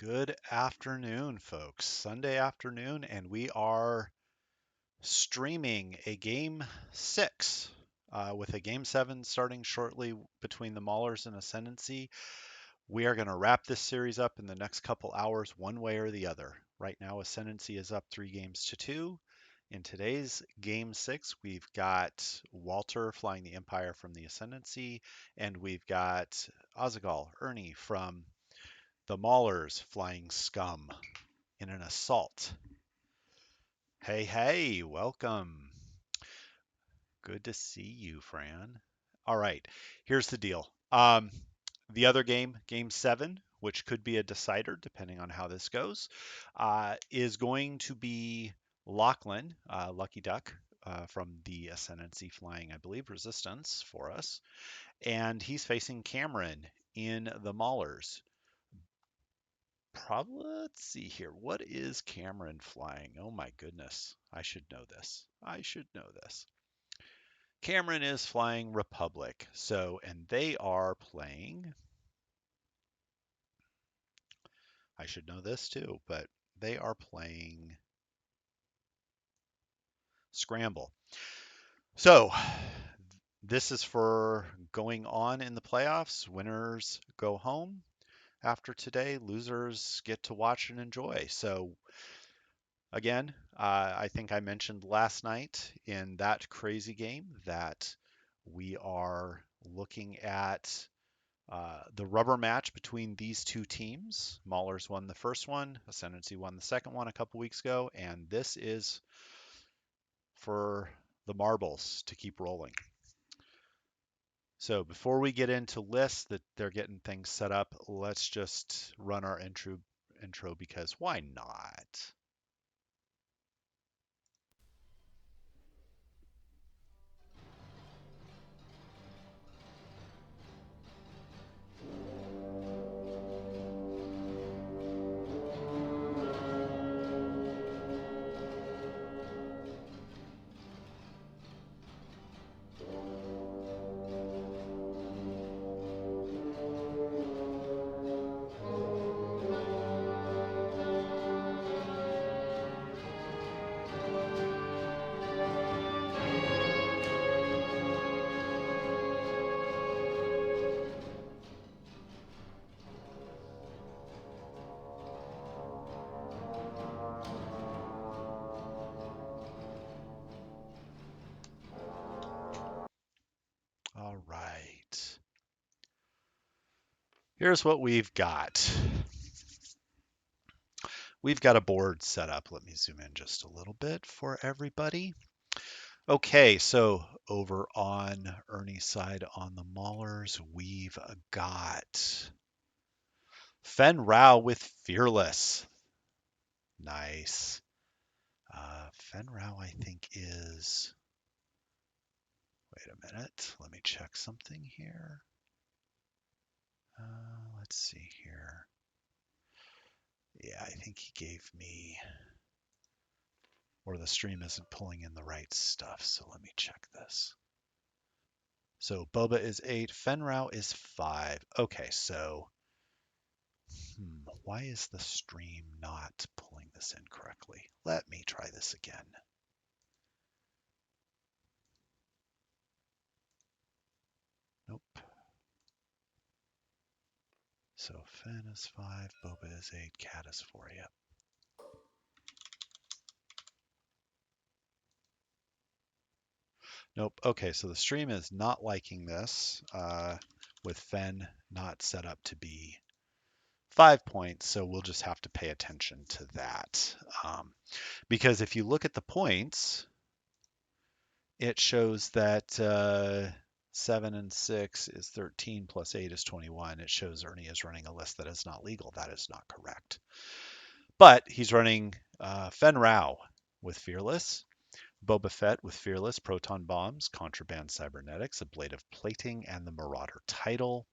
Good afternoon, folks. Sunday afternoon, and we are streaming a game six with a game seven starting shortly between the Maulers and Ascendancy. We are going to wrap this series up in the next couple hours, one way or the other. Right now, Ascendancy is up 3 games to 2. In today's game six, we've got Walter flying the Empire from the Ascendancy, and we've got Ernie from the Maulers flying scum in an assault. Hey, hey, welcome. Good to see you, Fran. All right, here's the deal. The other game, game seven, which could be a decider depending on how this goes, is going to be Lachlan, Lucky Duck, from the Ascendancy flying, I believe, Resistance for us. And he's facing Cameron in the Maulers. Probably, let's see here. What is Cameron flying? Oh my goodness. I should know this. I should know this. Cameron is flying Republic. So, and they are playing, I should know this too, but they are playing Scramble. So, this is for going on in the playoffs. Winners go home after today. Losers get to watch and enjoy. So, again, I think I mentioned last night in that crazy game that we are looking at the rubber match between these two teams. Maulers won the first one, Ascendancy won the second one a couple weeks ago, and this is for the marbles to keep rolling. So before we get into lists that they're getting things set up, let's just run our intro because why not? All right. Here's what we've got. We've got a board set up. Let me zoom in just a little bit for everybody. Okay, so over on Ernie's side on the Maulers, we've got Fen Rao with Fearless. Nice. Fen Rao, I think, is. Wait a minute. Let me check something here. Let's see here. Yeah, I think he gave me. Or the stream isn't pulling in the right stuff, so let me check this. So Boba is 8, Fen Rao is 5. Okay, so why is the stream not pulling this in correctly? Let me try this again. Nope. So Fen is 5, Boba is 8, Cat is 4. Yep. Nope. Okay, so the stream is not liking this with Fen not set up to be 5 points, so we'll just have to pay attention to that. Because if you look at the points, it shows that 7 and 6 is 13 plus 8 is 21. It shows Ernie is running a list that is not legal. That is not correct. But he's running Fen Rao with Fearless, Boba Fett with Fearless, Proton Bombs, Contraband Cybernetics, Ablative Plating, and the Marauder title.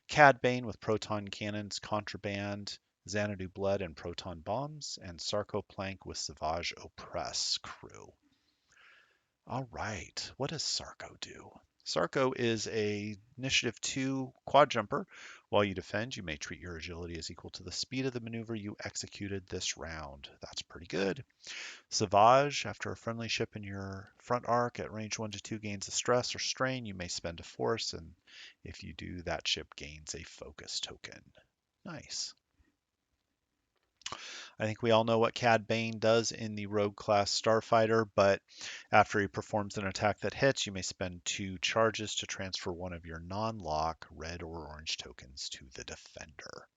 Cad Bane with Proton Cannons, Contraband, Xanadu Blood, and Proton Bombs, and Sarko Plank with Savage Oppress crew. All right, what does Sarko do? Sarko is a initiative 2 quad jumper. While you defend, you may treat your agility as equal to the speed of the maneuver you executed this round. That's pretty good. Savage, after a friendly ship in your front arc at range 1 to 2 gains a stress or strain, you may spend a force, and if you do, that ship gains a focus token. Nice. I think we all know what Cad Bane does in the Rogue class Starfighter, but after he performs an attack that hits, you may spend 2 charges to transfer one of your non-lock red or orange tokens to the defender.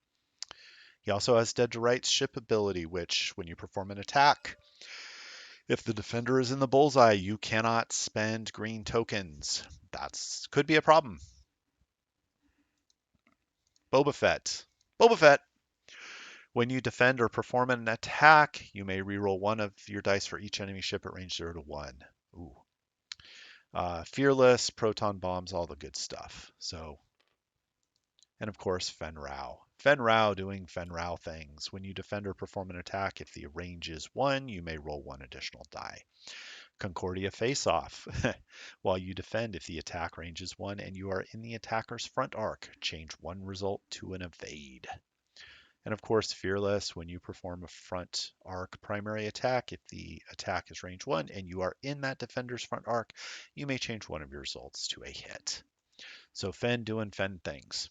He also has Dead to Rights ship ability, which, when you perform an attack, if the defender is in the bullseye, you cannot spend green tokens. That could be a problem. Boba Fett. Boba Fett. When you defend or perform an attack, you may reroll one of your dice for each enemy ship at range 0 to 1. Ooh. Fearless, proton bombs, all the good stuff. So, and of course, Fen Rao. Fen Rao doing Fen Rao things. When you defend or perform an attack, if the range is 1, you may roll 1 additional die. Concordia Face-Off. While you defend, if the attack range is 1 and you are in the attacker's front arc, change 1 result to an evade. And of course, Fearless, when you perform a front arc primary attack, if the attack is range 1 and you are in that defender's front arc, you may change one of your results to a hit. So Fen doing Fen things.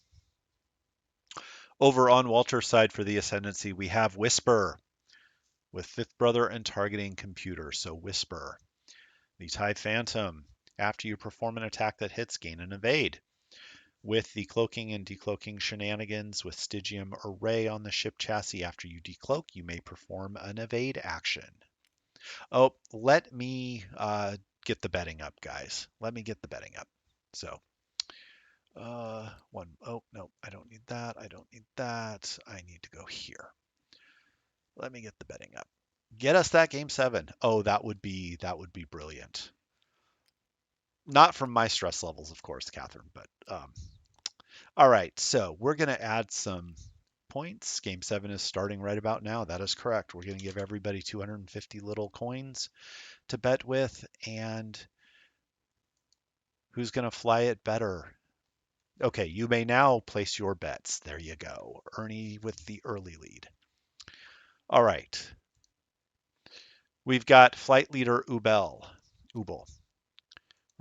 Over on Walter's side for the Ascendancy, we have Whisper with Fifth Brother and Targeting Computer. So Whisper. The TIE Phantom. After you perform an attack that hits, gain an evade. With the cloaking and decloaking shenanigans with Stygium Array on the ship chassis, after you decloak, you may perform an evade action. Oh, let me get the betting up, guys. Let me get the betting up. So, oh, no, I don't need that. I don't need that. I need to go here. Let me get the betting up. Get us that game 7. Oh, that would be brilliant. Not from my stress levels, of course, Catherine, but all right, so we're going to add some points. Game 7 is starting right about now. That is correct. We're going to give everybody 250 little coins to bet with, and who's going to fly it better? Okay, you may now place your bets. There you go. Ernie with the early lead. All right. We've got flight leader Ubel.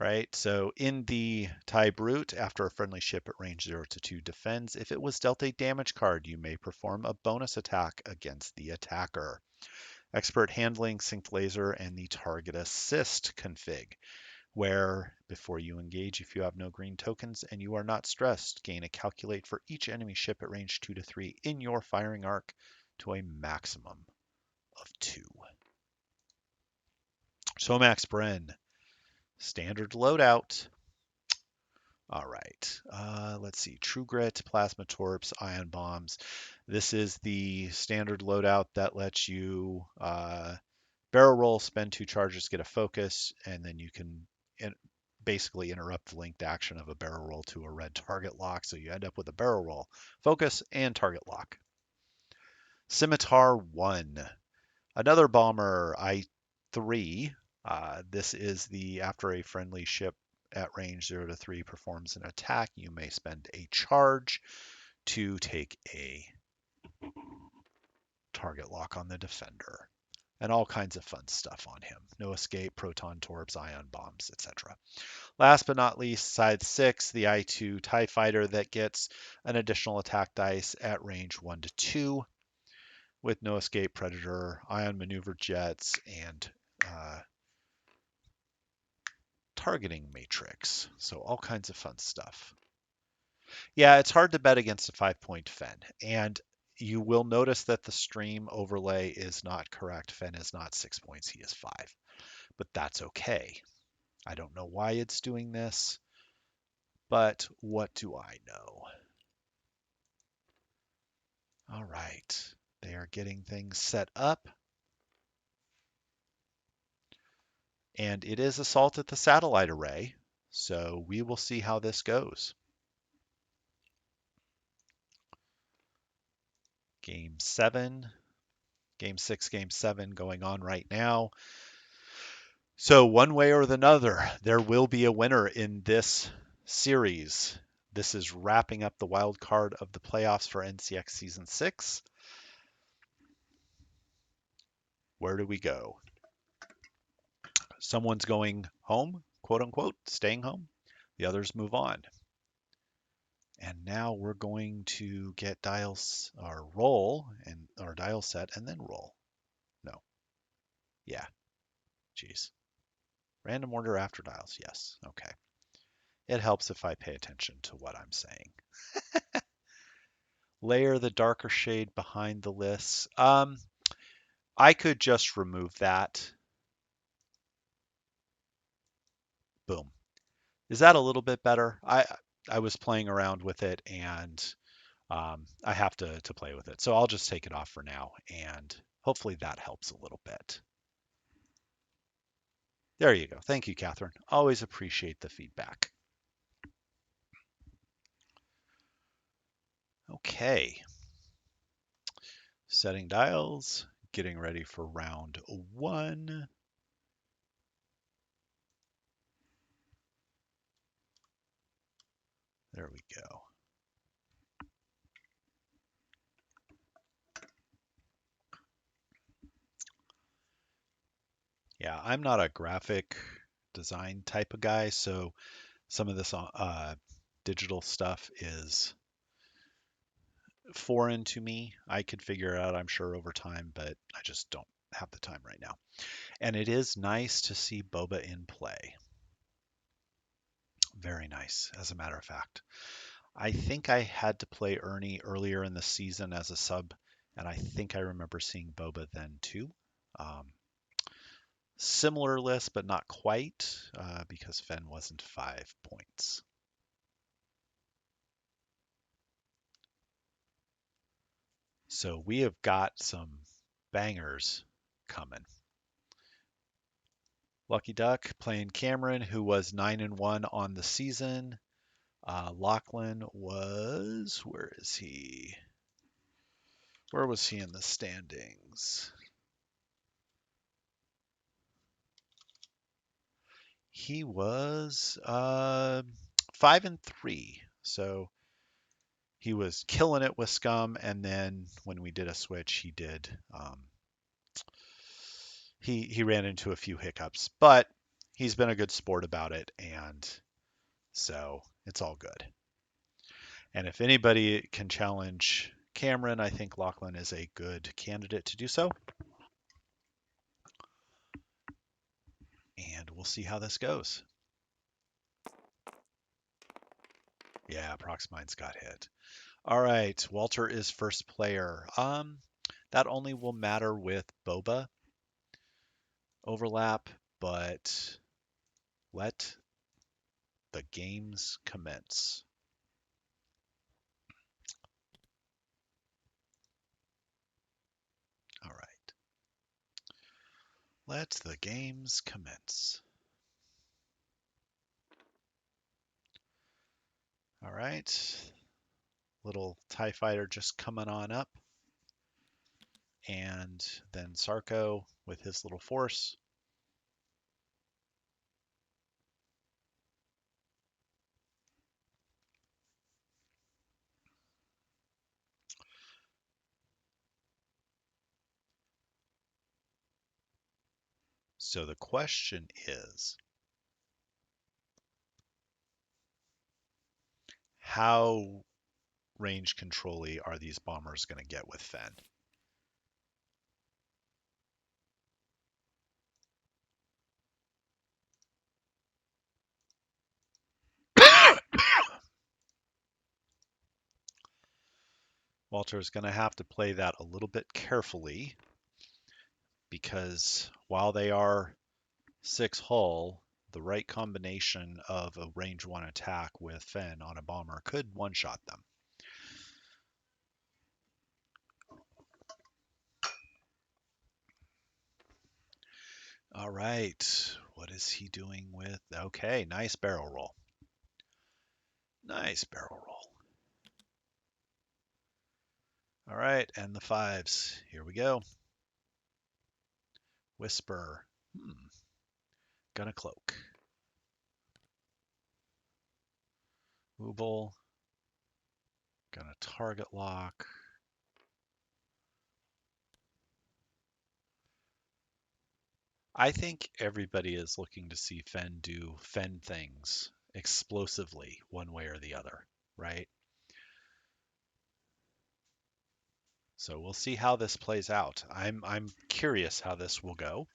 Right? So in the TIE Brute, after a friendly ship at range 0 to 2 defends, if it was dealt a damage card, you may perform a bonus attack against the attacker. Expert Handling, Synced Laser, and the Target Assist config, where before you engage, if you have no green tokens and you are not stressed, gain a calculate for each enemy ship at range 2 to 3 in your firing arc to a maximum of 2. Somax Bren. Standard loadout. All right. Let's see. True Grit, Plasma Torps, Ion Bombs. This is the standard loadout that lets you barrel roll, spend 2 charges, get a focus, and then you can basically interrupt the linked action of a barrel roll to a red target lock. So you end up with a barrel roll, focus, and target lock. Scimitar 1. Another bomber, I-3. This is the after a friendly ship at range 0 to 3 performs an attack, you may spend a charge to take a target lock on the defender. And all kinds of fun stuff on him. No escape, proton torps, ion bombs, etc. Last but not least, side 6, the I-2 TIE Fighter that gets an additional attack dice at range 1 to 2 with no escape, predator, ion maneuver jets, and targeting matrix. So all kinds of fun stuff. Yeah, it's hard to bet against a 5-point Fen. And you will notice that the stream overlay is not correct. Fen is not 6 points, he is 5. But that's okay. I don't know why it's doing this, but what do I know? All right, they are getting things set up. And it is Assault at the Satellite Array, so we will see how this goes. Game 7, Game 6, Game 7 going on right now. So one way or another, there will be a winner in this series. This is wrapping up the wild card of the playoffs for NCX Season 6. Where do we go? Someone's going home, quote unquote, staying home. The others move on. And now we're going to get dials or roll and our dial set and then roll. No. Yeah. Geez. Random order after dials. Yes. Okay. It helps if I pay attention to what I'm saying. Layer the darker shade behind the lists. I could just remove that. Boom. Is that a little bit better? I was playing around with it and I have to play with it. So I'll just take it off for now and hopefully that helps a little bit. There you go. Thank you, Catherine. Always appreciate the feedback. Okay. Setting dials, getting ready for round 1. There we go. Yeah, I'm not a graphic design type of guy, so some of this digital stuff is foreign to me. I could figure it out, I'm sure, over time, but I just don't have the time right now. And it is nice to see Boba in play. Very nice, as a matter of fact. I think I had to play Ernie earlier in the season as a sub, and I think I remember seeing Boba then too. Um, Similar list, but not quite, because Fen wasn't 5 points. So we have got some bangers coming. Lucky Duck playing Cameron, who was 9-1 on the season. Lachlan was, where is he? Where was he in the standings? He was 5-3. So he was killing it with Scum, and then when we did a switch, he did. He ran into a few hiccups, but he's been a good sport about it, and so it's all good. And if anybody can challenge Cameron, I think Lachlan is a good candidate to do so. And we'll see how this goes. Yeah, Proxmine's got hit. All right, Walter is first player. That only will matter with Boba overlap, but let the games commence. All right. Let the games commence. All right. Little TIE fighter just coming on up. And then Sarko with his little force. So the question is, how range control-y are these bombers going to get with Fen? Walter is going to have to play that a little bit carefully because while they are 6 hull, the right combination of a range 1 attack with Fen on a bomber could one-shot them. All right, what is he doing with? Okay, nice barrel roll. Nice barrel roll. All right, and the 5s. Here we go. Whisper. Gonna cloak. Mooble. Gonna target lock. I think everybody is looking to see Fen do Fen things explosively one way or the other, right? So we'll see how this plays out. I'm curious how this will go.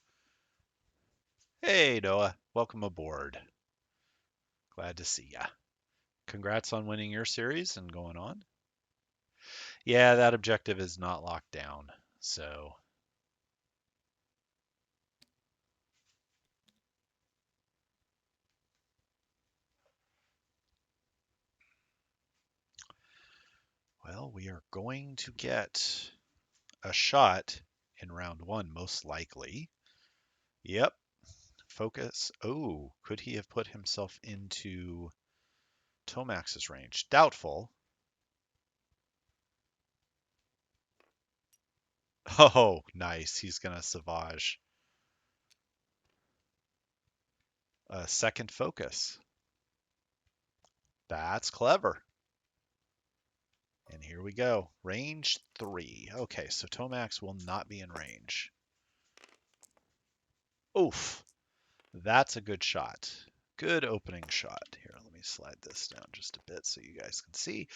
Hey Noah, welcome aboard. Glad to see ya. Congrats on winning your series and going on. Yeah, that objective is not locked down. So, well, we are going to get a shot in round one, most likely. Yep. Focus. Oh, could he have put himself into Tomax's range? Doubtful. Oh, nice. He's going to Savage. Second focus. That's clever. And here we go. Range 3. Okay, so Tomax will not be in range. Oof. That's a good shot. Good opening shot. Here, let me slide this down just a bit so you guys can see.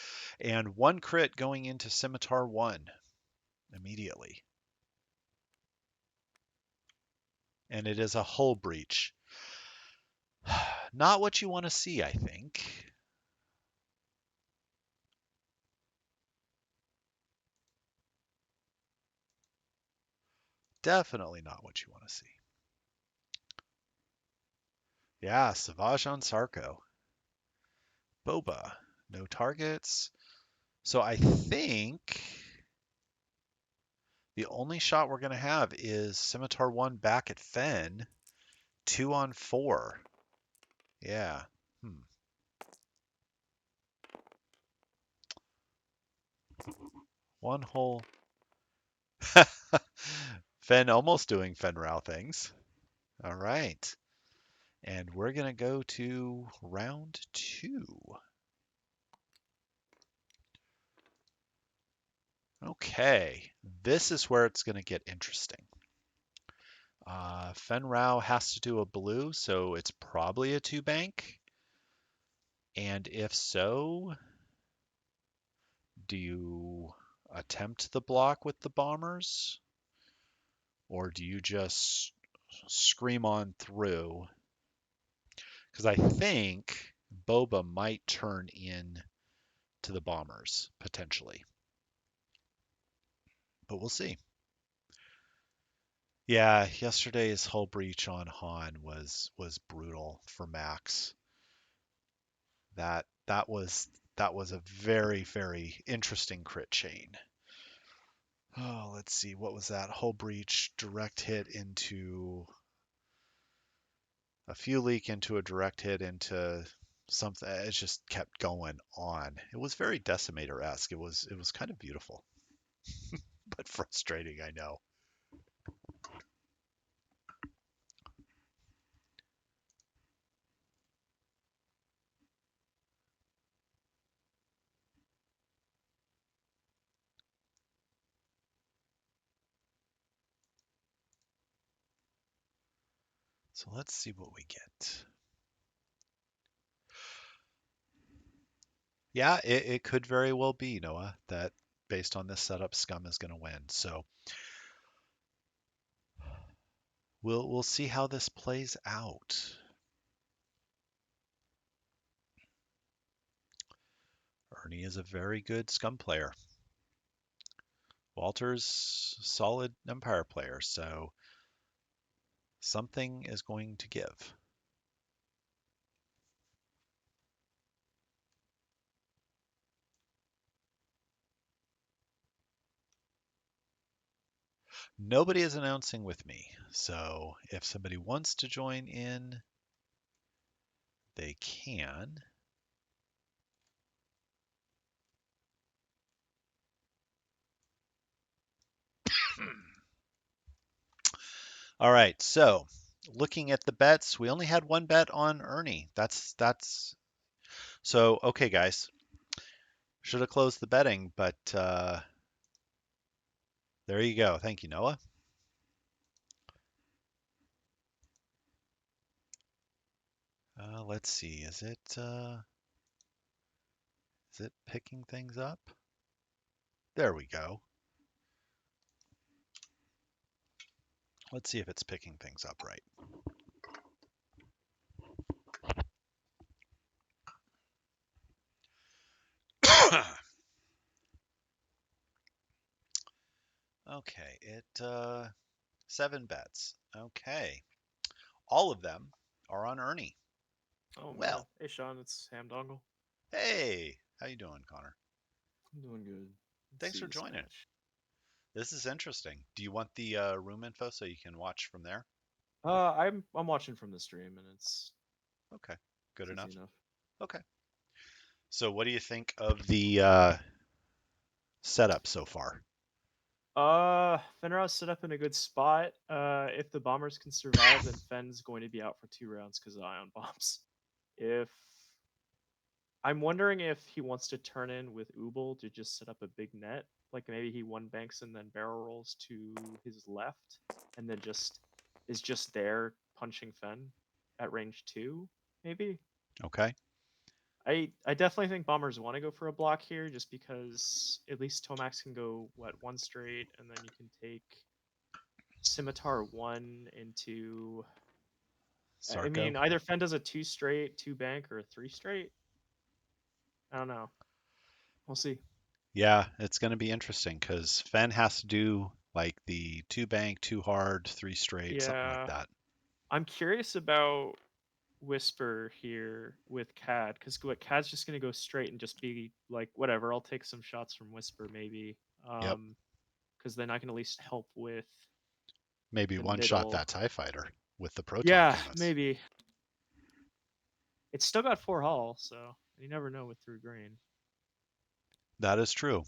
And one crit going into Scimitar 1 immediately. And it is a hull breach. Not what you want to see, I think. Definitely not what you want to see. Yeah, Savage on Sarko. Boba. No targets. So I think the only shot we're going to have is Scimitar 1 back at Fen. 2 on 4. Yeah. One whole. Fen almost doing Fen Rao things. All right. And we're going to go to round 2. Okay. This is where it's going to get interesting. Fen Rao has to do a blue, so it's probably a 2 bank. And if so, do you attempt the block with the bombers? Or do you just scream on through? Because I think Boba might turn in to the bombers, potentially. But we'll see. Yeah, yesterday's hull breach on Han was brutal for Max. That was a very, very interesting crit chain. Oh, let's see. What was that? Hull breach, direct hit into a few leak into a direct hit into something. It just kept going on. It was very Decimator-esque. It was kind of beautiful, but frustrating, I know. So let's see what we get. Yeah, it could very well be, Noah, that based on this setup, Scum is going to win. So we'll see how this plays out. Ernie is a very good Scum player. Walter's solid Empire player, so something is going to give. Nobody is announcing with me, so if somebody wants to join in, they can. All right, so looking at the bets, we only had one bet on Ernie. That's so okay, guys. Should have closed the betting, but there you go. Thank you, Noah. Let's see. Is it picking things up? There we go. Let's see if it's picking things up right. Okay, it 7 bets. Okay, all of them are on Ernie. Oh man. Well, Hey Sean, it's Ham Dongle. hey, how you doing, Connor? I'm doing good. Let's Thanks see for this joining. match. This is interesting. Do you want the room info so you can watch from there? I'm watching from the stream and Okay, good it's easy enough. enough. Okay. So, what do you think of the setup so far? Fenrir's set up in a good spot. If the bombers can survive, then Fenn's going to be out for 2 rounds because of ion bombs. If I'm wondering if he wants to turn in with Ubel to just set up a big net, like maybe he one banks and then barrel rolls to his left, and then just there punching Fen at range 2, maybe. Okay. I definitely think bombers want to go for a block here, just because at least Tomax can go one straight, and then you can take scimitar 1 into. I Sarko? mean, either Fen does a 2 straight, 2 bank, or a 3 straight. I don't know. We'll see. Yeah, it's going to be interesting because Fen has to do like the 2 bank, 2 hard, 3 straight, something like Yeah, that. I'm curious about Whisper here with Cad, because what Cad's just gonna go straight and just be like, whatever. I'll take some shots from Whisper maybe, Yep. because then I can at least help with Maybe the one shot middle. that TIE fighter with the proton Yeah, cannons. maybe. It's still got 4 hull, so you never know with through grain. That is true.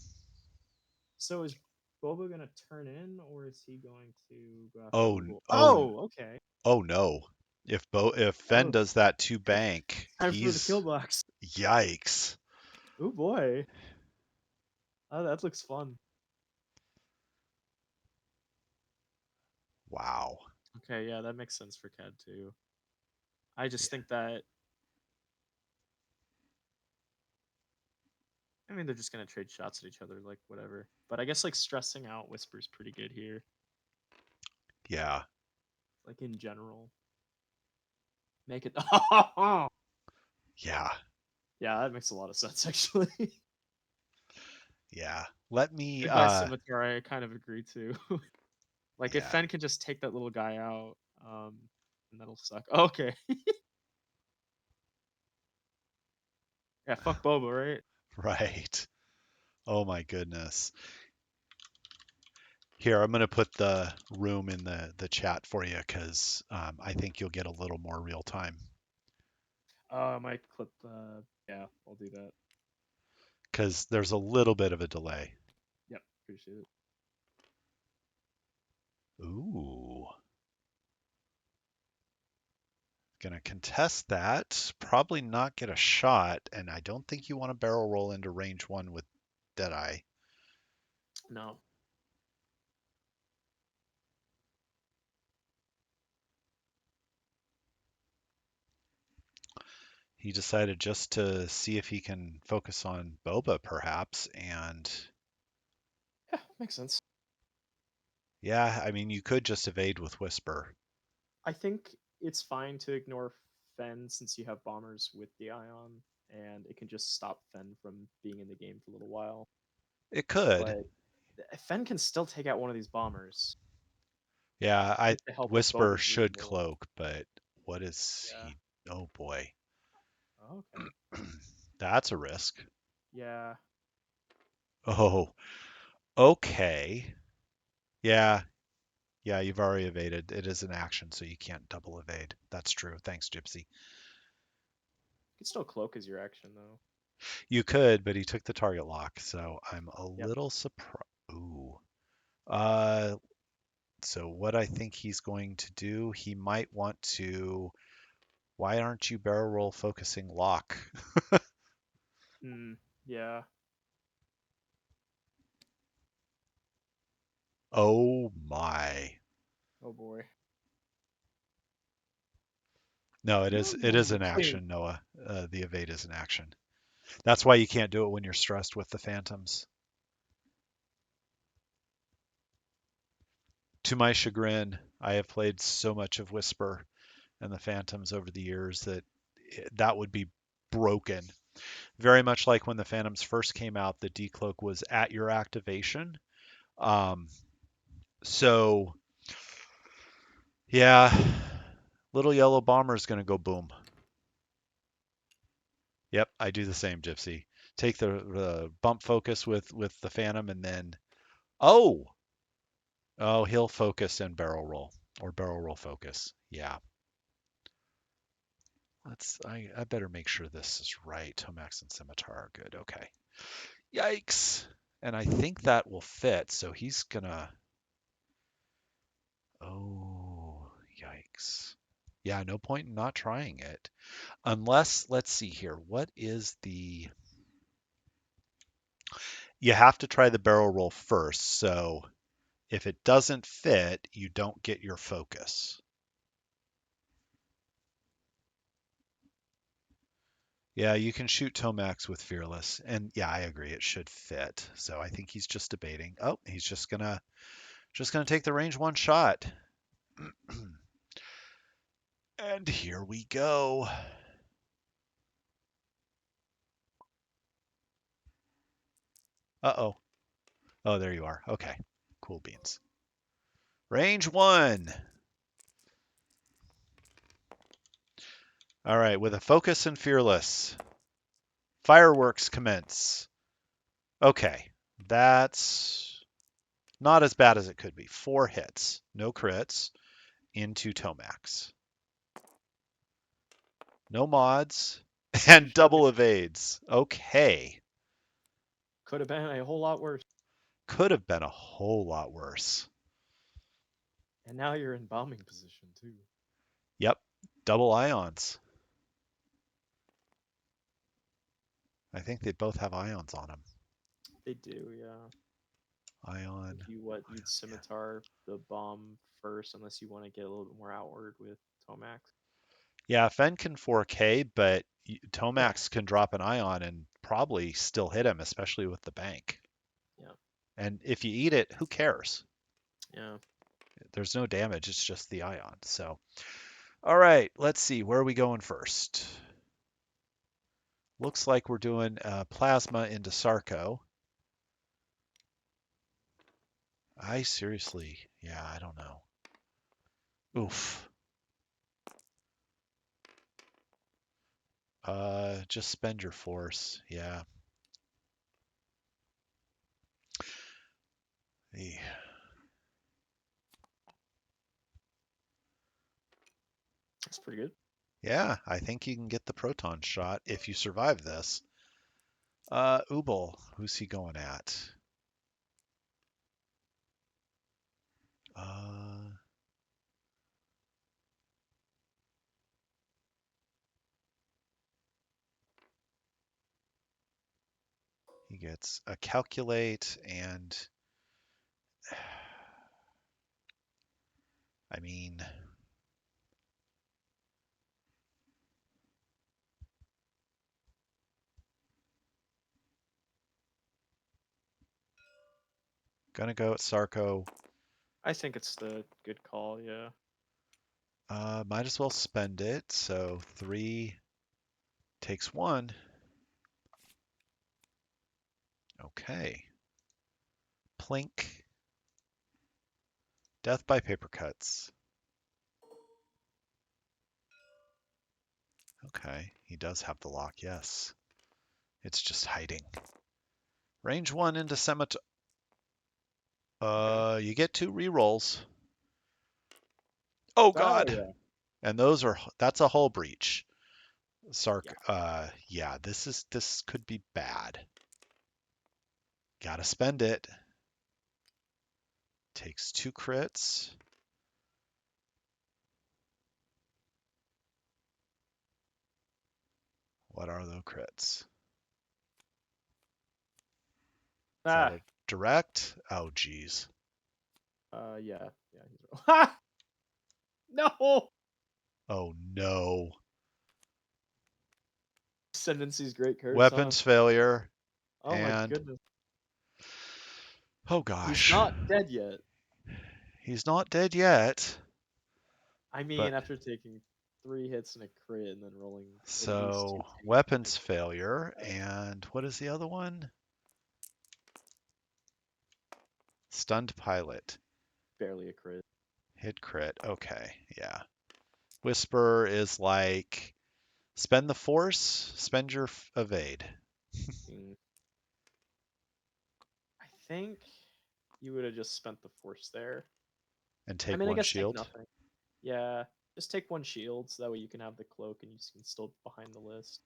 So is Boba gonna turn in, or is he going to go after Oh, Ubel? oh, Oh, okay. oh no. If Fen Oh, does that 2 bank, time for the kill he's box. yikes. Oh boy. Oh, that looks fun. Wow. Okay, yeah, that makes sense for Cad too. I Yeah. just think that I mean they're just gonna trade shots at each other, like whatever. But I guess like stressing out Whisper's pretty good here, Yeah. like in general. Make it. Yeah. Yeah, that makes a lot of sense actually. Yeah. Let me Goodbye Scimitar, I kind of agree too. Like if yeah. Fen can just take that little guy out, and that'll suck. Okay. Yeah, fuck Boba, right? Right. Oh my goodness. Here, I'm going to put the room in the chat for you because I think you'll get a little more real time. I might clip. Yeah, I'll do that. Because there's a little bit of a delay. Yep, appreciate it. Ooh. Gonna contest that. Probably not get a shot, and I don't think you want to barrel roll into range 1 with Deadeye. No. He decided just to see if he can focus on Boba, perhaps, and Yeah, makes sense. yeah, I mean, you could just evade with Whisper. I think it's fine to ignore Fen since you have bombers with the ion, and it can just stop Fen from being in the game for a little while. It could. But Fen can still take out one of these bombers Yeah, I with the help of Whisper Boba's should removal. cloak, but what is Yeah. he? Oh boy, Oh, okay. that's a risk. Yeah. Oh, okay. Yeah, yeah, you've already evaded. It is an action, so you can't double evade. That's true. Thanks, Gypsy. You can still cloak as your action though. You could, but he took the target lock, so I'm a Yep. little surprised. Ooh. Uh, So what I think he's going to do, he might want to. Why aren't you barrel roll focusing lock? Hmm. Yeah. Oh my. Oh boy. No, it is an Clean. action, Noah. The evade is an action. That's why you can't do it when you're stressed with the phantoms. To my chagrin, I have played so much of Whisper and the Phantoms over the years that that would be broken. Very much like when the Phantoms first came out, the decloak was at your activation. Um, so yeah, little yellow bomber is going to go boom. Yep, I do the same, Gypsy. Take the bump focus with the Phantom, and then oh he'll focus and barrel roll or barrel roll focus. Yeah. I better make sure this is right. Tomax and Scimitar are good. Okay. Yikes. And I think that will fit. So he's gonna. Oh, yikes. Yeah, no point in not trying it. Unless, let's see here. What is the. You have to try the barrel roll first. So if it doesn't fit, you don't get your focus. Yeah, you can shoot Tomax with Fearless. And yeah, I agree. It should fit. So I think he's just debating. Oh, he's just gonna take the range one shot. And here we go. Uh-oh. Oh, there you are. Okay. Cool beans. Range one. All right, with a focus and fearless. Fireworks commence. Okay. That's not as bad as it could be. 4 hits, no crits, into Tomax. No mods, and Sure. double evades. Okay. Could have been a whole lot worse. Could have been a whole lot worse. And now you're in bombing position too. Yep. Double ions. I think they both have ions on them. They do, yeah. Ion. If you you'd Yeah. scimitar the bomb first, unless you want to get a little bit more outward with Tomax. Yeah, Fen can 4K, but Tomax can drop an ion and probably still hit him, especially with the bank. Yeah, And if you eat it, who cares? yeah. There's no damage, it's just the ion. So, all right, let's see. Where are we going first? Looks like we're doing plasma into Sarco. I seriously, yeah, I don't know. Oof. Just spend your force. Yeah. Eh. That's pretty good. Yeah, I think you can get the proton shot if you survive this. Ubel, who's he going at? Uh, he gets a calculate and I mean, gonna go at Sarko. I think it's the good call, yeah. Might as well spend it. So 3 takes 1. Okay. Plink. Death by paper cuts. Okay, he does have the lock, yes. It's just hiding. Range 1 into Scimitar. Okay. You get 2 rerolls. Oh Oh god. yeah. And that's a hull breach. Sark, Yeah. yeah, this could be bad. Gotta spend it. Takes 2 crits. What are those crits? Is that Ah. a direct? Oh, geez. Yeah. Yeah. He's ha! No. Oh, no. Ascendancy's great curse, huh? Weapons failure. Oh my And, goodness. oh He's gosh. not dead yet. He's not dead yet. I But, mean, after taking 3 hits and a crit and then rolling at least 2 so, saves, I weapons think failure. And what is the other one? Stunned pilot. barely a crit. Hit crit. Okay, yeah. Whisper is like spend the force, spend your evade, Mm. I think you would have just spent the force there. and I take mean, I one guess take shield. nothing. Yeah, just take 1 shield so that way you can have the cloak and you can still behind the list.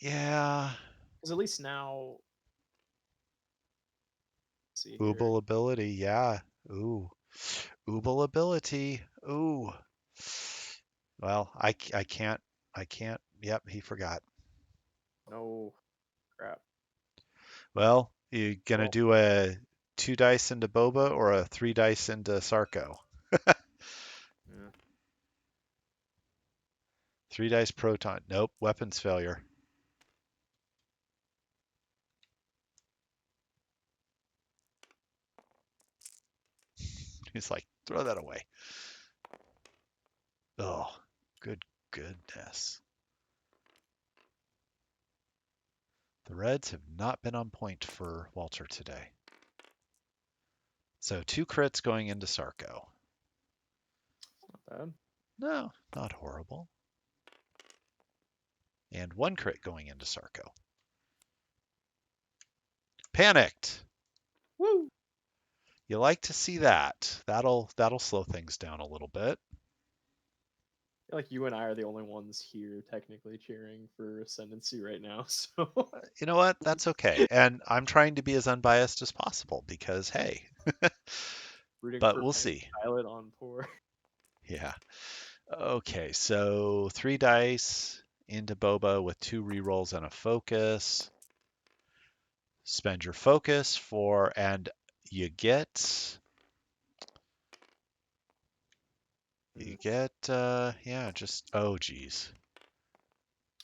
Yeah. Because at least now, let's see here. Ooble ability. Yeah. Ooh. Ooble ability. Ooh. Well, I can't. I can't. Yep, he forgot. No crap. Well, you gonna Well, do a 2 dice into Boba or a 3 dice into Sarko? yeah. 3 dice proton. Nope. Weapons failure. He's like, throw that away. Oh, good goodness. The Reds have not been on point for Walter today. So 2 crits going into Sarko. Not bad. No, not horrible. And 1 crit going into Sarko. Panicked. Woo! You like to see that. That'll slow things down a little bit. I feel like you and I are the only ones here technically cheering for Ascendancy right now. So You know what? That's okay. And I'm trying to be as unbiased as possible because hey, rooting but for we'll Panic see. Pilot on poor. Yeah. Okay, so 3 dice into Boba with 2 rerolls and a focus. Spend your focus for, and you get, Hmm. yeah, just, oh, geez.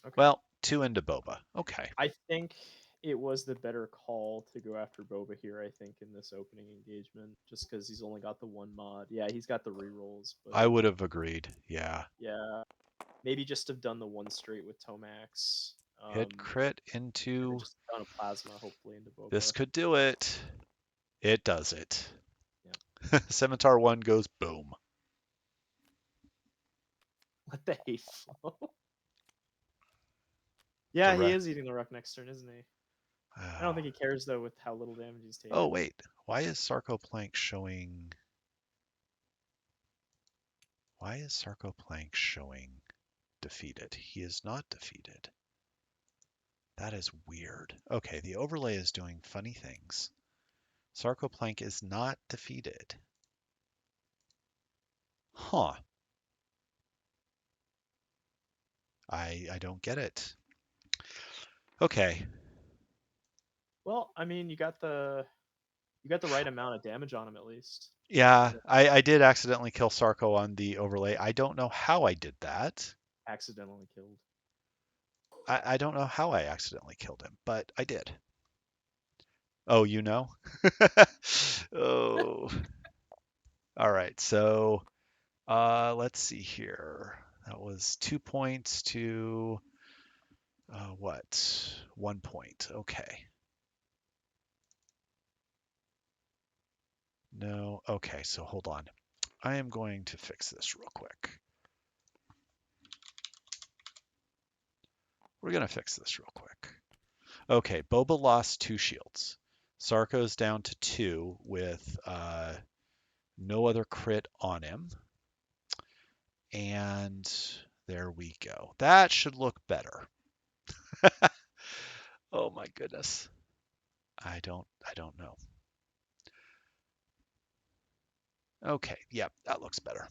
Okay. Well, 2 into Boba. Okay. I think it was the better call to go after Boba here, I think, in this opening engagement, just because he's only got the 1 mod. Yeah, he's got the rerolls, but I would have agreed. Yeah. yeah, maybe just have done the 1 straight with Tomax, Hit crit and then into, just a ton of plasma, hopefully, into this Boba. could do it. It does it. Yeah. Scimitar 1 goes boom. Let the hate flow. The Yeah, he re- is eating the Ruck next turn, isn't he? I don't think he cares, though, with how little damage he's taking. Oh, wait. Why is Sarko Plank showing, why is Sarko Plank showing defeated? He is not defeated. That is weird. Okay, the overlay is doing funny things. Sarcoplank is not defeated. Huh. I don't get it. Okay. Well, I mean, you got the right amount of damage on him at least. Yeah, So, I did accidentally kill Sarko on the overlay. I don't know how I did that. accidentally killed. I don't know how I accidentally killed him, but I did. Oh, you know? Oh. All right. So, let's see here. That was 2 points to what? 1 point. Okay. No. Okay, so hold on. I am going to fix this real quick. We're going to fix this real quick. Okay, Boba lost 2 shields. Sarko's down to 2 with no other crit on him. And there we go. That should look better. Oh my goodness. I don't know. Okay, yep, that looks better.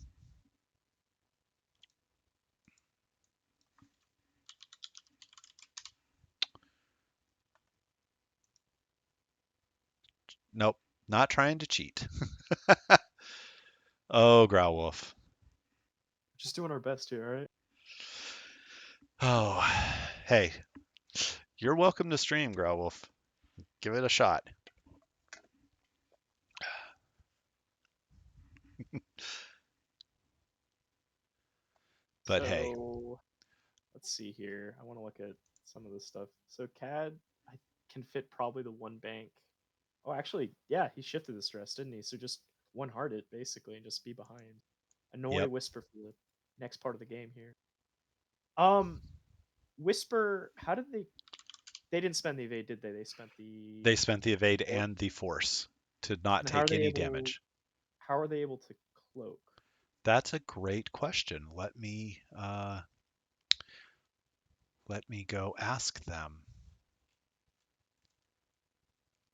Nope, not trying to cheat. Oh, Growlwolf. Just doing our best here, all right? Oh, hey, you're welcome to stream, Growlwolf. Give it a shot. But hey, So let's see here. I want to look at some of this stuff. So CAD, I can fit probably the one bank. Oh, actually, yeah, he shifted the stress, didn't he? So just one heart it basically and just be behind. Annoy yep, Whisper for the next part of the game here. Um, Whisper, how did they? They didn't spend the evade, did they? They spent they the spent the evade force. and the force to not And how are take they any able? damage. How are they able to cloak? That's a great question. Let me go ask them.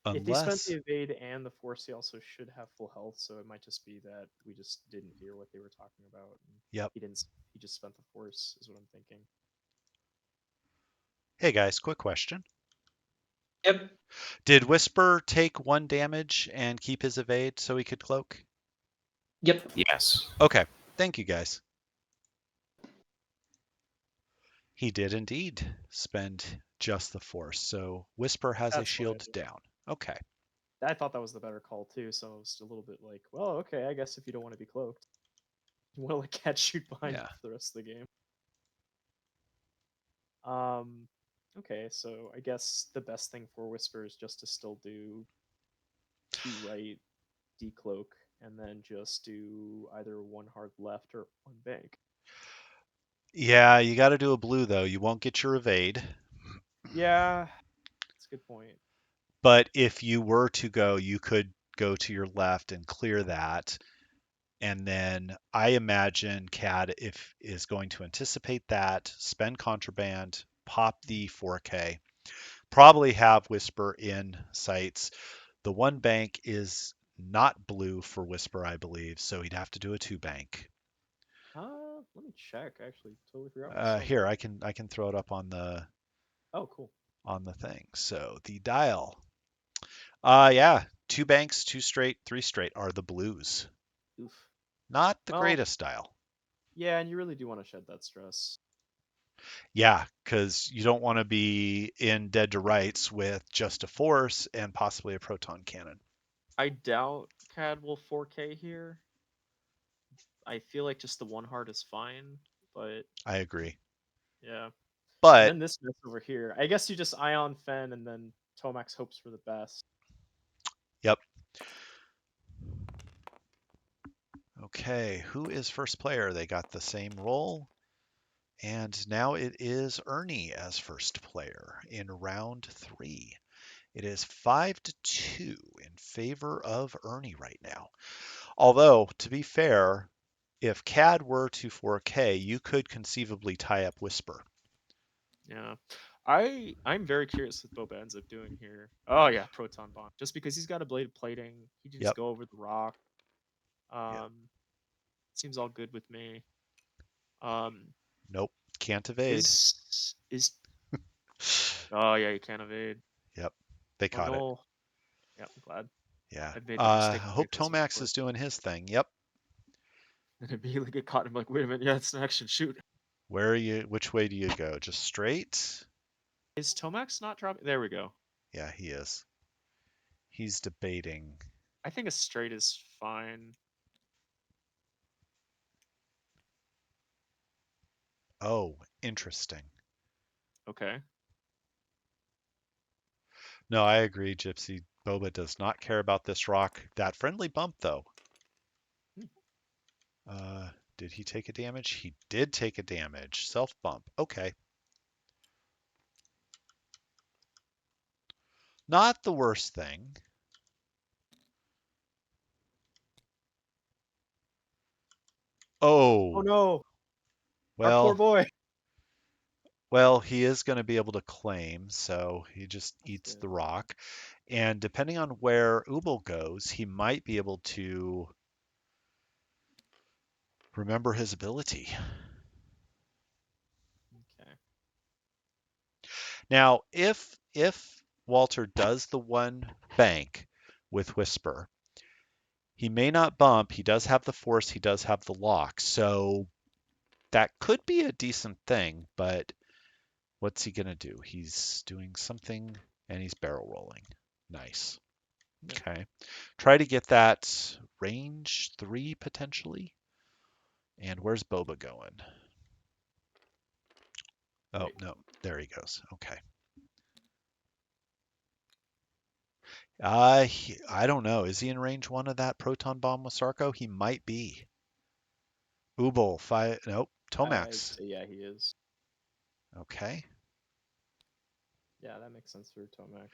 If they spent the Unless, evade and the force, they also should have full health. So it might just be that we just didn't hear what they were talking about. And yep. he didn't. He just spent the force, is what I'm thinking. Hey guys, quick question. Yep. Did Whisper take one damage and keep his evade so he could cloak? Yep. Yes. Okay, thank you guys. He did indeed spend just the force, so Whisper has a That's what I for did. down. Okay. I thought that was the better call too. So I was a little bit like, well, okay, I guess if you don't want to be cloaked, you want to let Cat shoot behind you Yeah. for the rest of the game. Um, okay, so I guess the best thing for Whisper is just to still do 2 right, decloak, and then just do either one hard left or one bank. Yeah, you got to do a blue though. You won't get your evade. Yeah, that's a good point. But if you were to go, you could go to your left and clear that. And then I imagine CAD if is going to anticipate that, spend contraband, pop the 4K, probably have Whisper in sights. The one bank is not blue for Whisper, I believe, so he'd have to do a two bank. Let me check. I actually totally forgot myself. Here, I can throw it up Oh, cool. on the thing. So the dial. Yeah, two banks, two straight, three straight are the blues. Oof. Not the Well, greatest dial. yeah, and you really do want to shed that stress. Yeah, because you don't want to be in dead to rights with just a force and possibly a proton cannon. I doubt CAD will 4K here. I feel like just the one heart is fine, but I agree. yeah. And But then this mess over here. I guess you just Ion Fen and then Tomax hopes for the best. yep. Okay, who is first player? They got the same roll. And now it is Ernie as first player in round 3. It is 5-2 in favor of Ernie right now. Although, to be fair, if CAD were to 4K, you could conceivably tie up Whisper. Yeah. I'm very curious what Boba ends up doing here. Oh yeah, proton bomb. Just because he's got a blade of plating, he can just Yep. go over the rock. Yep. Seems all good with me. Um, Nope. Can't evade. is oh yeah, you can't evade. Yep. They Oh caught it. no. Yeah, I'm glad. Yeah. I'd made the mistake of Hope waiting this one Tomax before. is doing his thing. Yep. And immediately get caught. I'm like, wait a minute, yeah, it's an action. Shoot. Where are you? Which way do you go? Just straight? Is Tomax not dropping? There we go. Yeah, he is. He's debating. I think a straight is fine. Oh, interesting. Okay. No, I agree, Gypsy. Boba does not care about this rock. That friendly bump, though. Hmm. Uh, did he take a damage? He did take a damage. Self bump. Okay. Not the worst thing. Oh Oh, no, our poor well, boy. well, he is going to be able to claim, so he just That's eats good. the rock. And depending on where Ubel goes, he might be able to remember his ability. Okay. Now, if Walter does the one bank with Whisper, he may not bump. He does have the force. He does have the lock. So that could be a decent thing, but what's he gonna do? He's doing something and he's barrel rolling. Nice. Yep. Okay. Try to get that range 3 potentially. And where's Boba going? Oh, Right. no. There he goes. Okay. I don't know. Is he in range 1 of that proton bomb with Sarko? He might be. Ubel, nope. I'd Tomax. say yeah, he is. Okay. Yeah, that makes sense for Tomax.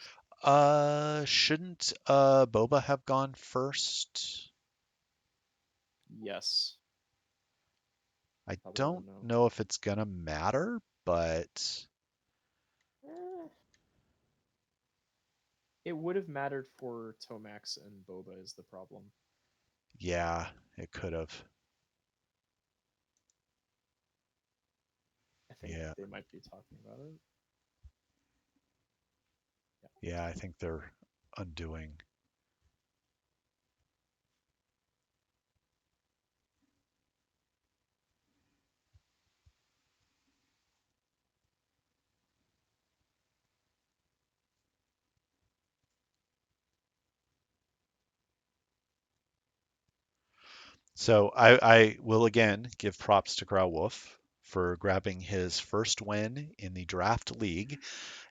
Shouldn't Boba have gone first? Yes. I Probably would don't have known. know if it's gonna matter, but Eh, it would have mattered for Tomax and Boba is the problem. yeah, it could have. I think Yeah, they might be talking about it. yeah, I think they're undoing. So I will again give props to Grau Wolf for grabbing his first win in the draft league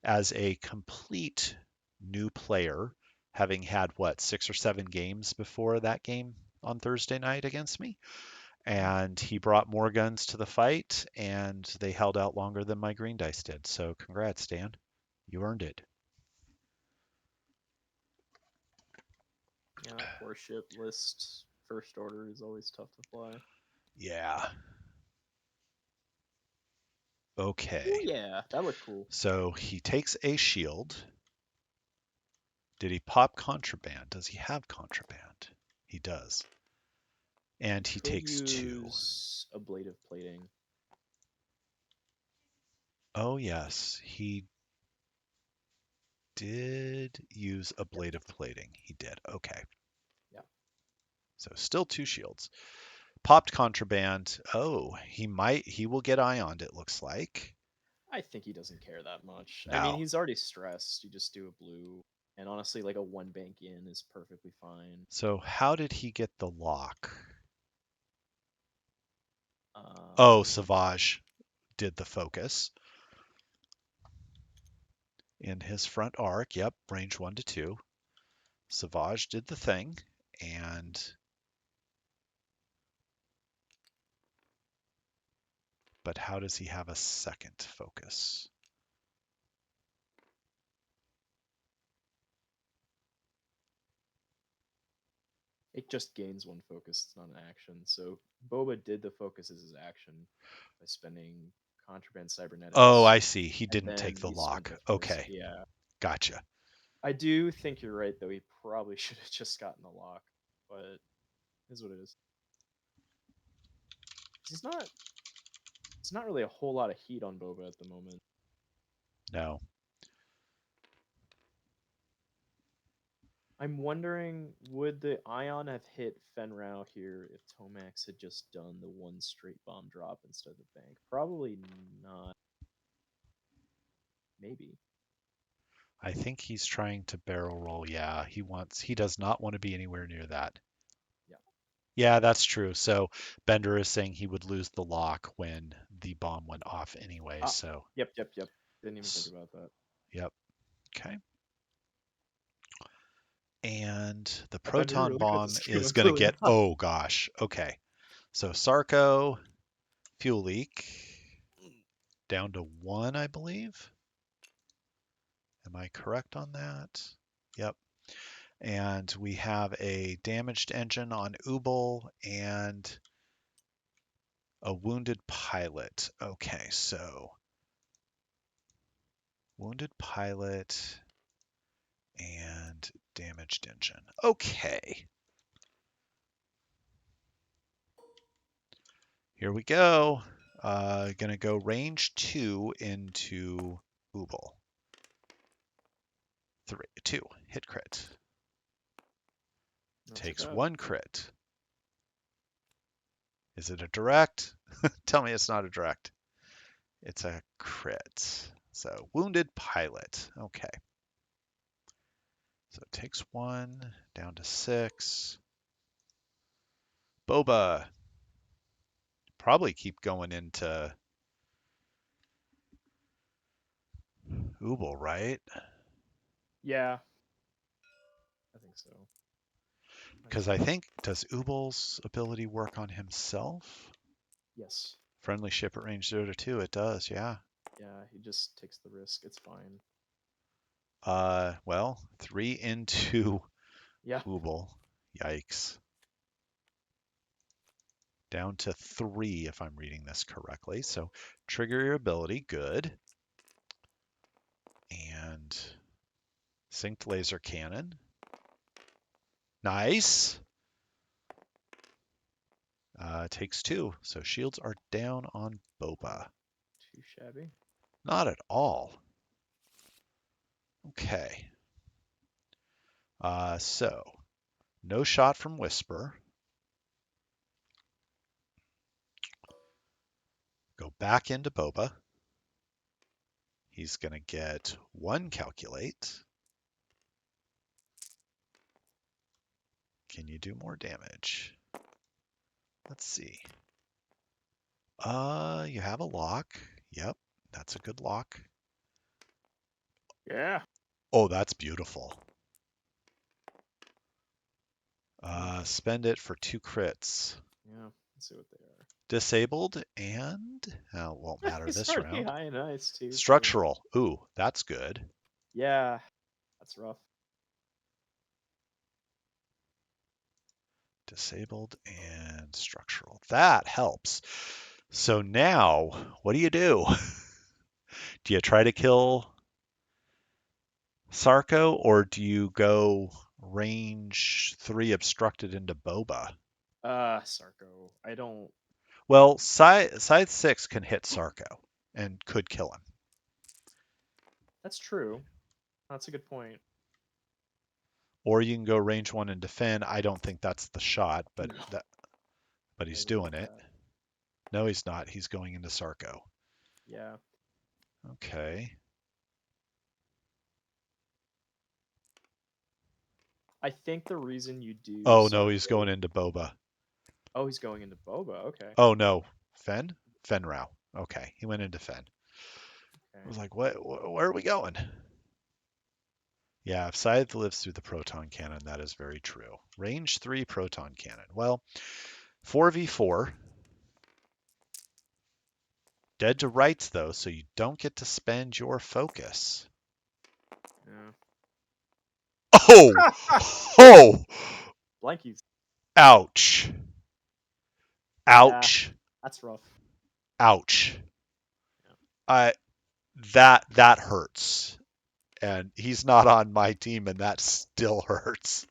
as a complete new player, having had what, 6 or 7 games before that game on Thursday night against me. And he brought more guns to the fight, and they held out longer than my green dice did. So congrats, Dan. You earned it. Yeah, warship list first order is always tough to fly. Yeah. Oh Okay. yeah, that looked cool. So he takes a shield. Did he pop contraband? Does he have contraband? He does. And he Could takes 2. use ablative plating. Oh, yes. He did use Yep. ablative plating. He did. Okay. Yeah. So still 2 shields. Popped contraband. Oh, he will get ioned, it looks like. I think he doesn't care that much. I mean, No. he's already stressed. You just do a blue, and honestly, like a one bank in is perfectly fine. So how did he get the lock? Oh, Um, Savage did the focus in his front arc. Yep, range 1 to 2. Savage did the thing, and but how does he have a second focus? it just gains one focus. It's not an action. So Boba did the focus as his action by spending contraband Oh, cybernetics, I see. He and didn't take then the he spent lock. the force. Okay, Yeah, gotcha. I do think you're right though. He probably should have just gotten the lock, but it is what it is. He's not. It's not really a whole lot of heat on Boba at the moment. No. I'm wondering, would the Ion have hit Fenrau here if Tomax had just done the one straight bomb drop instead of the bank? Probably not. Maybe. I think he's trying to barrel roll. Yeah, he does not want to be anywhere near that. Yeah. Yeah, that's true. So Bender is saying he would lose the lock when the bomb went off anyway. Ah. So, Yep. Didn't even think about that. yep. Okay. And the Yeah, Bender proton really got bomb this screw is up going to really get, hot. oh gosh. Okay. So Sarko, fuel leak, down to 1, I believe. Am I correct on that? Yep. And we have a damaged engine on Ubel and a wounded pilot. Okay, so wounded pilot and damaged engine. Okay. Here we go. Gonna go range 2 into Ooble. 2. Hit crit. Not too Takes bad. 1 crit. Is it a direct? Tell me it's not a direct. It's a crit. So wounded pilot. Okay. So it takes 1 down to 6. Boba. Probably keep going into Ooble, right? Yeah, I think so. Because I think, does Ooble's ability work on himself? Yes. Friendly ship at range 0 to 2. It does, yeah. Yeah, he just takes the risk. It's fine. Well, 3 into Yeah. Ooble. Yikes. Down to 3 if I'm reading this correctly. So trigger your ability. Good. And synced laser cannon. Nice. Takes 2. So shields are down on Boba. Too shabby. Not at all. Okay. So no shot from Whisper. Go back into Boba. He's going to get 1 calculate. Can you do more damage? Let's see. You have a lock. Yep, that's a good lock. Yeah. Oh, that's beautiful. Spend it for 2 crits. Yeah. Let's see what they are. Disabled and it won't matter He's this already round. high and ice too. So Structural. Ooh, that's good. yeah, that's rough. Disabled and structural. That helps. So now, what do? Do you try to kill Sarko or do you go range 3 obstructed into Boba? Sarko. I don't. Well, Scythe 6 can hit Sarko and could kill him. That's true. That's a good point. Or you can go range 1 and defend. I don't think that's the shot, but No. he's I wouldn't doing do it. that. No, he's not. He's going into Sarko. Yeah. Okay. I think the reason you do. Oh no, he's Sarko- going into Boba. Oh, he's going into Boba. Okay. Oh no, Fen? Fenrau. Okay, he went into Fen. Okay. I was like, where are we going? Yeah, if Scythe lives through the proton cannon, that is very true. Range 3 proton cannon. Well, 4v4. Dead to rights, though, so you don't get to spend your focus. Yeah. Oh! Oh! Blankies. Ouch. Yeah, Ouch. that's rough. Ouch. Yeah. I that hurts. And he's not on my team, and that still hurts.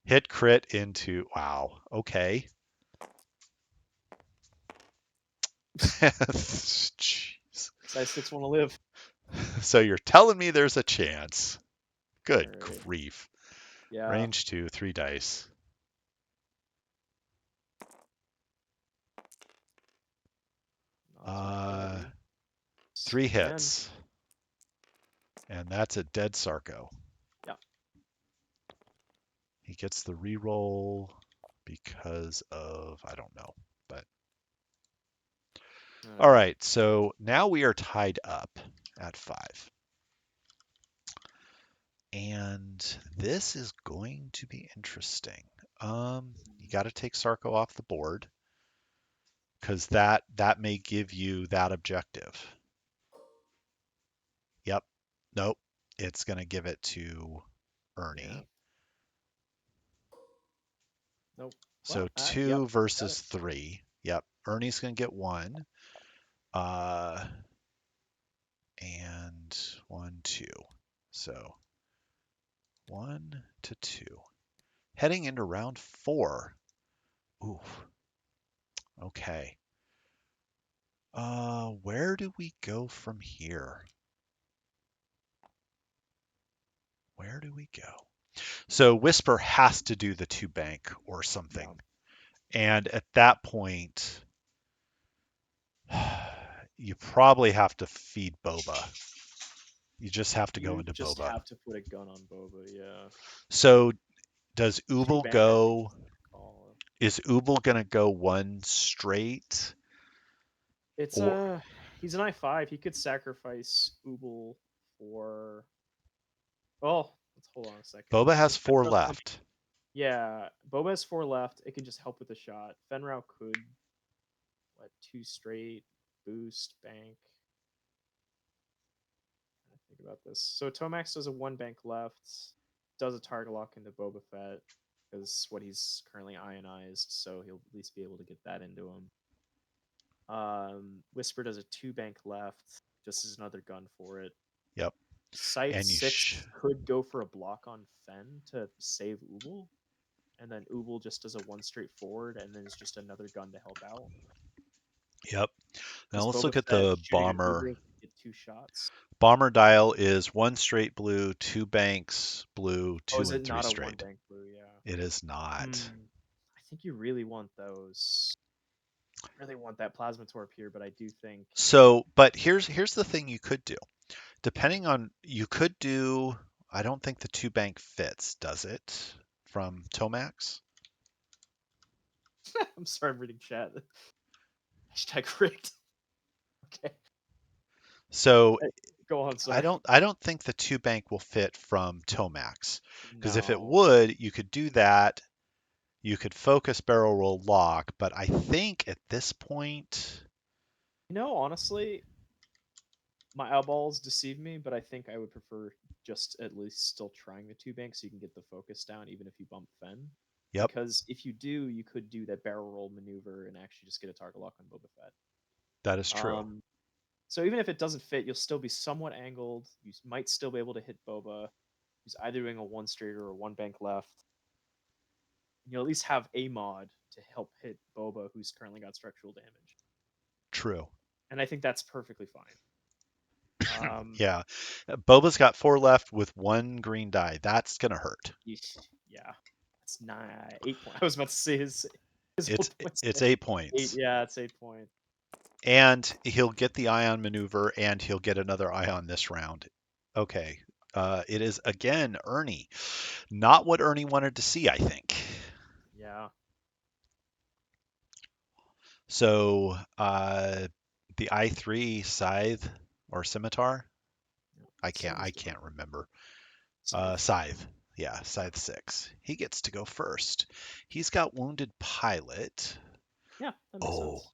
Hit crit into wow. Okay. Jeez. Side 6 want to live. So you're telling me there's a chance. Good Alright. grief. Yeah. Range 2, 3 dice. Not too shabby. 3 Again. hits. And that's a dead Sarko. Yeah. He gets the reroll because of I don't know. But all right, so now we are tied up at 5. And this is going to be interesting. You got to take Sarko off the board because that may give you that objective. Yep. Nope. It's going to give it to Ernie. Yeah. Nope. So Well, 2 yep, versus 3. Yep. Ernie's going to get 1. And 1, 2. So 1 to 2. Heading into round 4. Ooh. Okay. Where do we go from here? Where do we go? So Whisper has to do the 2 bank or something. And at that point, you probably have to feed Boba. You just have to go You into just Boba. have to put a gun on Boba, yeah. So does Two Ubel bank, I think, go? is the call. Is Ubel gonna go one straight? It's Or he's an I5. He could sacrifice Ubel for. Well, let's hold on a second. Boba has Because 4 Fenrau's gonna be. left. Yeah, Boba has 4 left. It can just help with the shot. Fenrau could what 2 straight boost bank. I think about this. So Tomax does a 1 bank left, does a target lock into Boba Fett because what he's currently ionized, so he'll at least be able to get that into him. Whisper does a 2 bank left, just as another gun for it. Yep. Scythe And you 6 could go for a block on Fen to save Ubel, and then Ubel just does a 1 straight forward, and then it's just another gun to help out. Yep. Now Because let's Boba look at Fett the shooting at bomber. Ubel can get 2 shots. Bomber dial is 1 straight blue, 2 banks blue, Oh, 2 is and it 3 not a 1 straight. bank blue? Yeah. It is not. I think you really want those. I really want that plasma torp here, but I do think So, but here's the thing you could do. Depending on, you could do, I don't think the 2 bank fits, does it? From Tomax? I'm sorry, I'm reading chat. Hashtag rigged. Okay, So go on. Sorry. I don't think the 2 bank will fit from Tomax. Because if it No. would, you could do that. You could focus barrel roll lock, but I think at this point, Honestly, my eyeballs deceive me, but I think I would prefer just at least still trying the 2 banks so you can get the focus down, even if you bump Fen. yep, Because if you do, you could do that barrel roll maneuver and actually just get a target lock on Boba Fett. that is true. So even if it doesn't fit, you'll still be somewhat angled. You might still be able to hit Boba, who's either doing a 1 straight or a 1 bank left. You'll at least have a mod to help hit Boba, who's currently got structural damage. True. And I think that's perfectly fine. Yeah. Boba's got 4 left with 1 green die. That's going to hurt. Yeah, it's 8 points. I was about to say his It's whole points. it's 8 8. points. Yeah, it's 8 points. And he'll get the ion maneuver and he'll get another ion this round. Okay. It is again Ernie. Not what Ernie wanted to see, I think. Yeah. So the I3 scythe or scimitar? I can't remember. Scythe. Yeah, Scythe 6. He gets to go first. He's got wounded pilot. Yeah, that makes sense.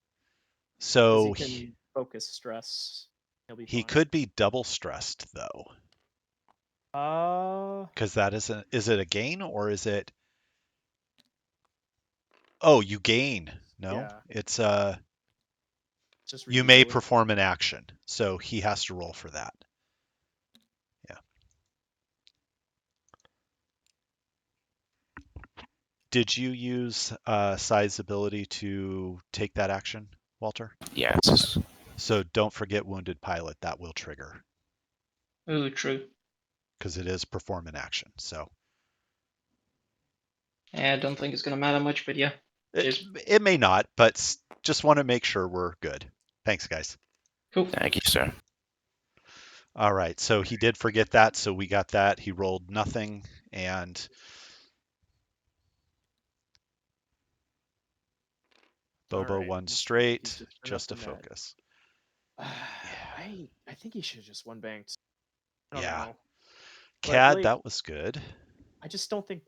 Because So he can focus stress. He'll be he fine. could be double stressed though. Because that is it a gain or is it? Oh, you gain. No, Yeah, it's just you may reusability. perform an action, so he has to roll for that. Yeah. Did you use Scythe's ability to take that action, Walter? Yes. So don't forget wounded pilot. That will trigger Oh, true. because it is perform an action. So Yeah, I don't think it's gonna matter much, but yeah. it, Cheers. it may not, but just want to make sure we're good. Thanks, guys. Cool. Thank you, sir. All right. So he did forget that. So we got that. He rolled nothing. And Bobo Alright, won he's straight, just up just the a net. focus. I think he should have just 1 banked. I don't Yeah. know. But CAD, like, that was good. I just don't think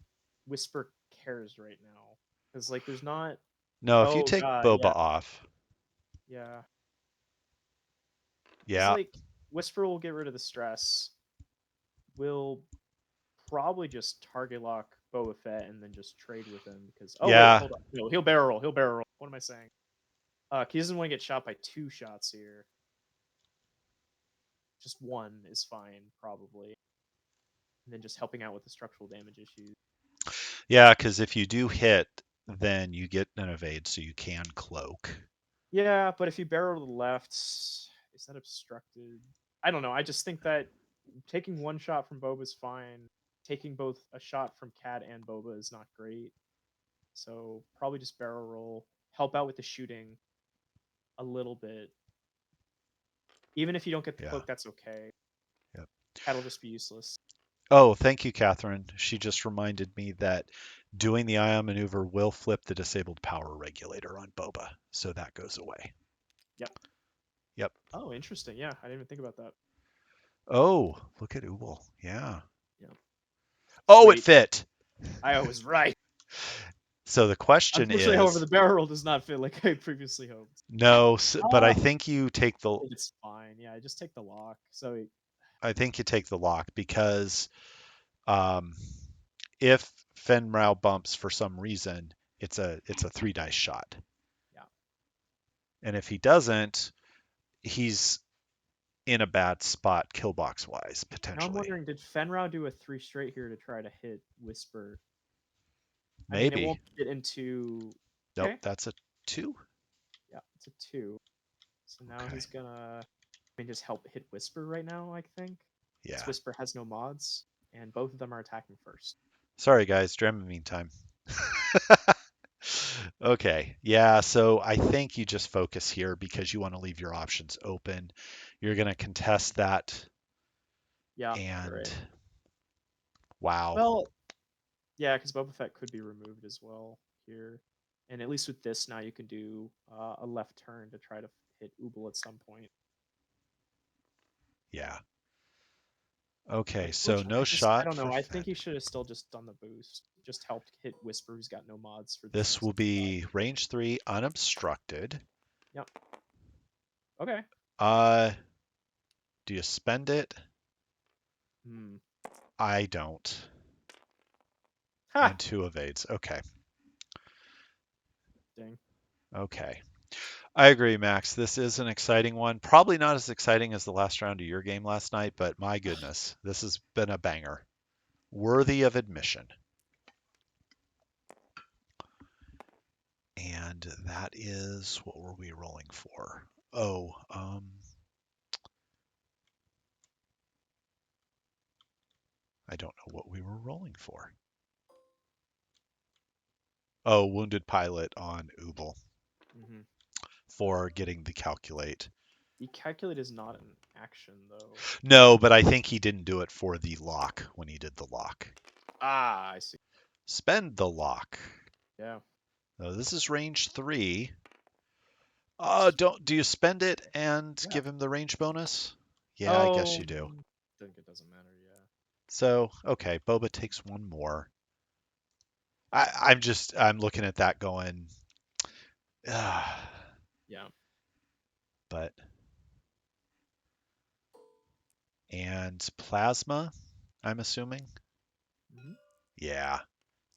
Whisper cares right now. Because like there's not. No, if you Oh take god, Boba yeah. off, Yeah. Because yeah, like Whisper will get rid of the stress. Will probably just target lock Boba Fett and then just trade with him because wait, yeah, hold on. No, he'll barrel roll. He'll barrel roll. What am I saying? He doesn't want to get shot by 2 shots here. Just 1 is fine, probably. And then just helping out with the structural damage issues. yeah, because if you do hit, then you get an evade, so you can cloak. Yeah, but if you barrel to the left, is that obstructed? I don't know. I just think that taking one shot from Boba is fine. Taking both a shot from Cat and Boba is not great. So probably just barrel roll. Help out with the shooting a little bit. Even if you don't get the Yeah. cloak, that's okay. Yep. Cat will just be useless. Oh, thank you, Catherine. She just reminded me that doing the ion maneuver will flip the disabled power regulator on Boba, so that goes away. Yep. Yep. Oh, interesting. Yeah, I didn't even think about that. Oh, look at Ubel. Yeah. Yeah. Oh, it Sweet. fit. I was right. So the question Unfortunately, however, is, the barrel roll does not fit like I previously hoped. no, but I Ah, think you take the, it's fine. Yeah, I just take the lock. So I think you take the lock because um, if Fenrau bumps for some reason, it's a 3 dice shot. yeah. And if he doesn't, he's in a bad spot kill box wise, Now I'm potentially. wondering, did Fenrau do a 3 straight here to try to hit Whisper? I mean, it Maybe. won't get into. Nope, Okay. that's a 2. Yeah, it's a 2. So now Okay. he's gonna, I mean, just help hit Whisper right now, I think. Because Yeah. Whisper has no mods, and both of them are attacking first. Sorry, guys. Dramamine time. Okay. Yeah. So I think you just focus here because you want to leave your options open. You're going to contest that. Yeah, you're And right. wow. Well, yeah, because Boba Fett could be removed as well here. And at least with this now, you can do a left turn to try to hit Ubel at some point. Yeah. Okay. So Unfortunately, no I shot don't for know. I think he Fen. should have still just done the boost. Just helped hit Whisper, who's got no mods for this This next will shot. be range 3 unobstructed. Yep. Okay. Uh, do you spend it? Hmm. I don't. Ha! And 2 evades. Okay. Dang. Okay. I agree, Max. This is an exciting one. Probably not as exciting as the last round of your game last night, but my goodness, this has been a banger. Worthy of admission. And that is, what were we rolling for? Oh, I don't know what we were rolling for. Oh, wounded pilot on Ubel Hmm. for getting the calculate. The calculate is not an action, though. No, but I think he didn't do it for the lock when he did the lock. Ah, I see. Spend the lock. Yeah. No, this is range 3. Do you spend it and Yeah. give him the range bonus? Yeah, I guess Oh, you do. I think it doesn't matter. Yeah. So, okay, Boba takes one more. I'm looking at that going, ah, Yeah. but, and plasma, I'm assuming. Hmm. Yeah,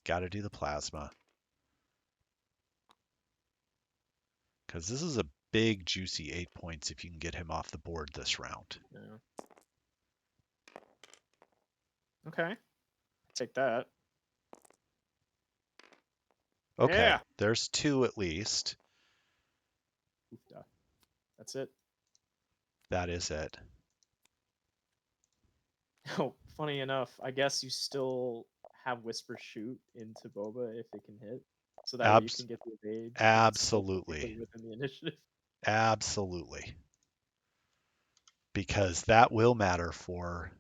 got to do the plasma. Because this is a big, juicy 8 points if you can get him off the board this round. Yeah. Okay. Take that. Okay, Yeah. there's 2 at least. Oofda. That's it. That is it. Oh, funny enough, I guess you still have Whisper shoot into Boba if it can hit. So that way you Abs- can get the evade, because it's still absolutely. technically within the initiative. Absolutely. Because that will matter for.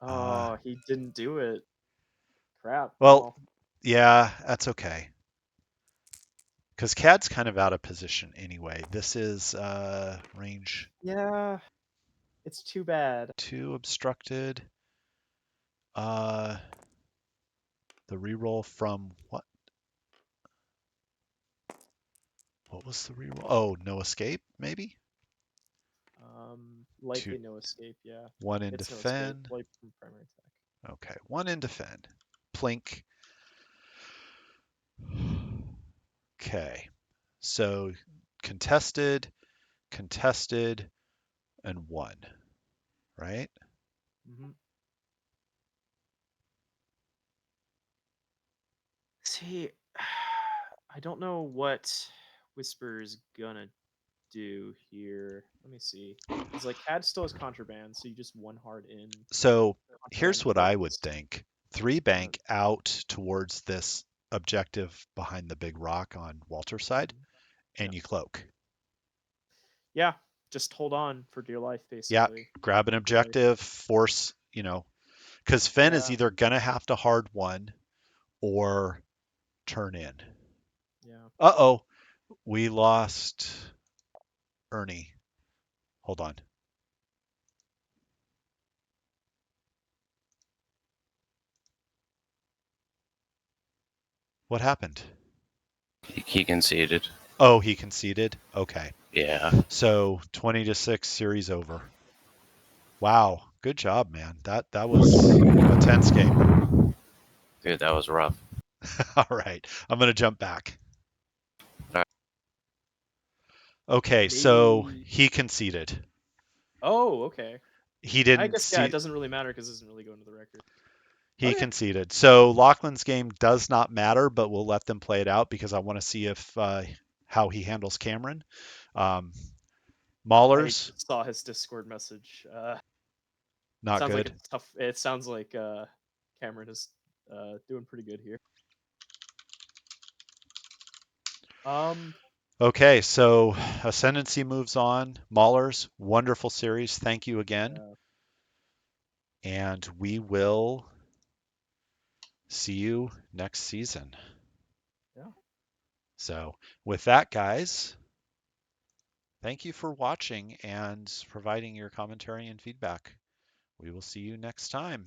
Uh, Oh, he didn't do it. Crap. well, Well, yeah, that's okay. Because CAD's kind of out of position anyway. This is range yeah, it's too bad. 2 obstructed. Uh, the reroll from what? What was the reroll? Oh, no escape, maybe? Likely 2, no escape. Yeah, 1 in it's no escape. defend. Like from primary attack. Okay, 1 in defend. Plink. Okay, so contested, contested, and 1, right? Hmm. See, I don't know what Whisper is gonna do here. Let me see. Because like CAD still has contraband, so you just one hard in So here's contraband what I would plays. think. Three bank out towards this objective behind the big rock on Walter's side, Yeah. and you cloak. Yeah, just hold on for dear life, Yeah, basically. grab an Like, objective, force, because Finn is yeah, either gonna have to hard one or turn in. yeah. Uh-oh, we lost Ernie. Hold on. What happened? He conceded. Oh, he conceded? Okay. Yeah. So 20-6 series over. Wow, good job, man. That was a tense game. Dude, that was rough. All right, I'm gonna jump back. Alright. Okay, so Maybe. he conceded. Oh, okay. He I didn't guess yeah, it see. doesn't really matter because it doesn't really go into the record. He Okay. conceded. So Lachlan's game does not matter, but we'll let them play it out because I want to see if how he handles Cameron. Um, I Maulers, just saw his Discord message. not Sounds like good. it's tough. It sounds like Cameron is doing pretty good here. Um, Okay, so Ascendancy moves on. Maulers, wonderful series. Thank you again. uh, And we will see you next season. yeah. So, with that, guys, thank you for watching and providing your commentary and feedback. We will see you next time.